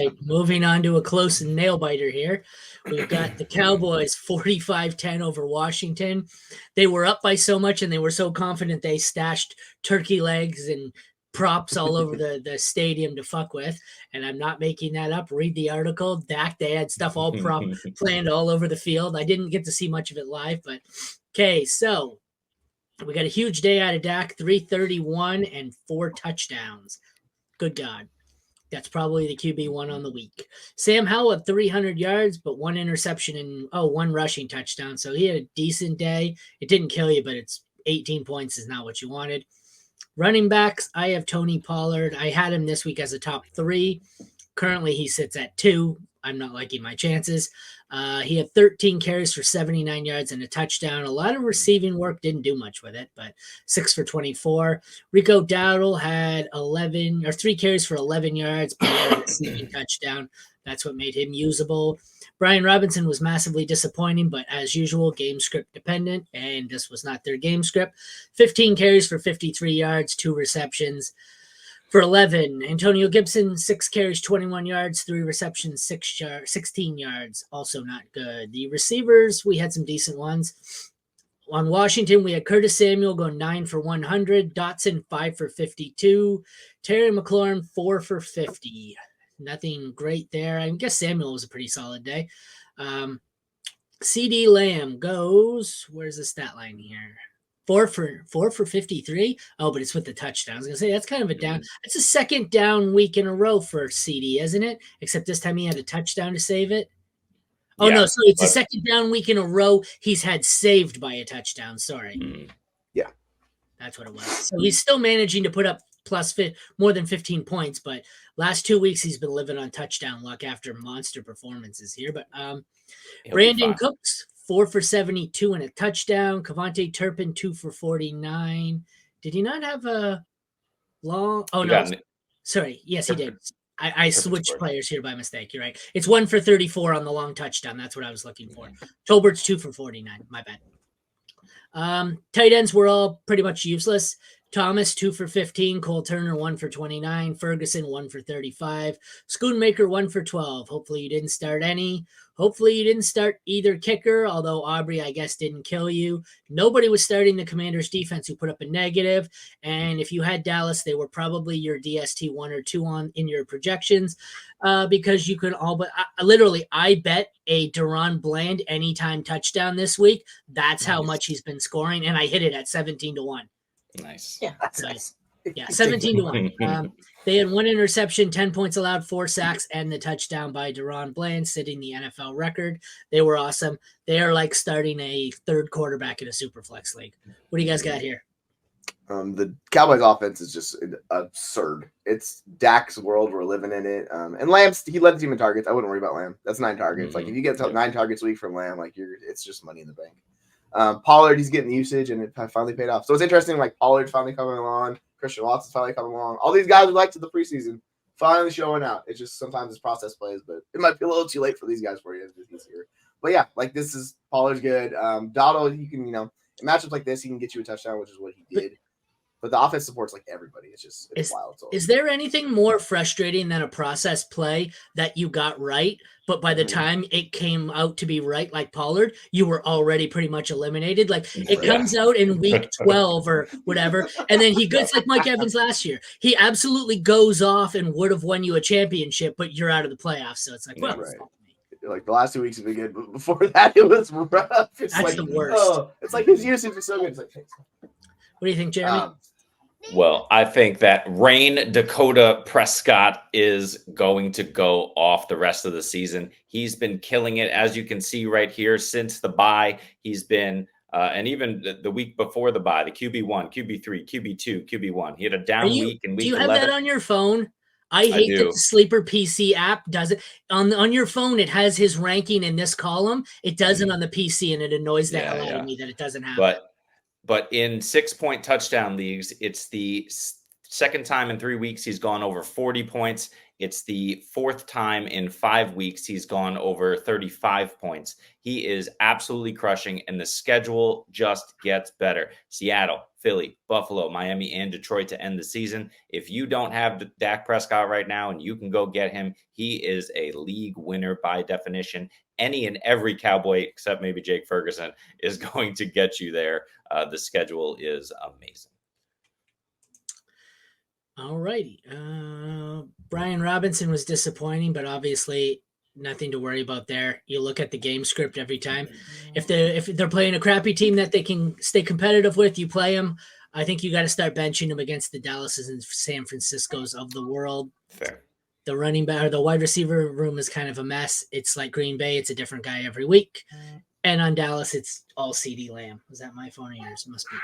right, moving on to a close nail biter here. We've got the Cowboys 45-10 over Washington. They were up by so much and they were so confident they stashed turkey legs and props all over the stadium to fuck with. And I'm not making that up. Read the article. Dak, they had stuff all planned all over the field. I didn't get to see much of it live, but okay, so we got a huge day out of Dak, 331 and 4 touchdowns. Good God. That's probably the QB1 on the week. Sam Howell at 300 yards, but 1 interception and 1 rushing touchdown. So he had a decent day. It didn't kill you, but it's 18 points is not what you wanted. Running backs, I have Tony Pollard. I had him this week as a top 3. Currently, he sits at 2. I'm not liking my chances. He had 13 carries for 79 yards and a touchdown. A lot of receiving work, didn't do much with it, but 6 for 24. Rico Dowdle had 3 carries for 11 yards, but he had a receiving touchdown. That's what made him usable. Brian Robinson was massively disappointing, but as usual, game script dependent, and this was not their game script. 15 carries for 53 yards, 2 receptions. For 11, Antonio Gibson, 6 carries, 21 yards, 3 receptions, 16 yards. Also not good. The receivers, we had some decent ones. On Washington, we had Curtis Samuel go 9 for 100, Dotson 5 for 52, Terry McLaurin 4 for 50. Nothing great there. I guess Samuel was a pretty solid day. CD Lamb goes, where's the stat line here? 4 for 53. Oh, but it's with the touchdown. I was gonna say that's kind of a down. It's a second down week in a row for CD, isn't it? Except this time he had a touchdown to save it. Oh no, so it's a second down week in a row he's had saved by a touchdown. Sorry. Yeah, that's what it was. So he's still managing to put up more than 15 points, but last 2 weeks he's been living on touchdown luck after monster performances here. But Brandon Cooks 4 for 72 and a touchdown. Kavontae Turpin 2 for 49. Did he not have a long? Oh no, sorry. Yes, he did. I switched players here by mistake. You're right. It's 1 for 34 on the long touchdown. That's what I was looking for. Tolbert's 2 for 49. My bad. Tight ends were all pretty much useless. Thomas 2 for 15, Cole Turner 1 for 29, Ferguson 1 for 35, Schoonmaker 1 for 12. Hopefully you didn't start any. Hopefully you didn't start either kicker, although Aubrey, I guess, didn't kill you. Nobody was starting the Commanders defense who put up a negative. And if you had Dallas, they were probably your DST 1 or 2 in your projections because you could all but literally, I bet a Deron Bland anytime touchdown this week. That's how much he's been scoring. And I hit it at 17-1. Nice. Yeah, that's nice. Yeah, 17-1. They had 1 interception, 10 points allowed, 4 sacks, and the touchdown by Deron Bland, setting the NFL record. They were awesome. They are like starting a third quarterback in a Superflex league. What do you guys got here? The Cowboys offense is just absurd. It's Dak's world. We're living in it. And Lamb, he led the team in targets. I wouldn't worry about Lamb. That's 9 targets. Like if you get 9 targets a week from Lamb, like it's just money in the bank. Pollard, he's getting usage, and it finally paid off. So it's interesting, like Pollard finally coming along, Christian Watson's finally coming along. All these guys we liked in the preseason finally showing out. It's just sometimes it's process plays, but it might be a little too late for these guys for you this year. But yeah, like this is Pollard's good. Dottle, he can, in matchups like this, he can get you a touchdown, which is what he did. But the offense supports like everybody. It's wild. Is there anything more frustrating than a process play that you got right, but by the time it came out to be right, like Pollard, you were already pretty much eliminated? Like it comes out in week 12 or whatever, and then he goes like Mike Evans last year. He absolutely goes off and would have won you a championship, but you're out of the playoffs. So it's like, well, like the last 2 weeks have been good, but before that it was rough. It's That's like the worst. It's like his usage is so good. It's like, what do you think, Jeremy? Well, I think that Rain Dakota Prescott is going to go off the rest of the season. He's been killing it, as you can see right here, since the bye. He's been, and even the week before the bye, the QB1, QB3, QB2, QB1. He had a down week in week 11. Do you have that on your phone? I hate that the Sleeper PC app does it. On your phone, it has his ranking in this column. It doesn't on the PC, and it annoys the hell out of me that it doesn't have But in 6-point touchdown leagues, it's the second time in 3 weeks he's gone over 40 points. It's the fourth time in 5 weeks he's gone over 35 points. He is absolutely crushing, and the schedule just gets better. Seattle, Philly, Buffalo, Miami, and Detroit to end the season. If you don't have Dak Prescott right now and you can go get him, he is a league winner by definition. Any and every Cowboy, except maybe Jake Ferguson, is going to get you there. The schedule is amazing. All righty. Brian Robinson was disappointing, but obviously nothing to worry about there. You look at the game script every time. If they're playing a crappy team that they can stay competitive with, you play them. I think you got to start benching them against the Dallases and San Franciscos of the world. Fair. The running back or the wide receiver room is kind of a mess. It's like Green Bay. It's a different guy every week. And on Dallas, it's all CeeDee Lamb. Was that my phone or yours? It must be.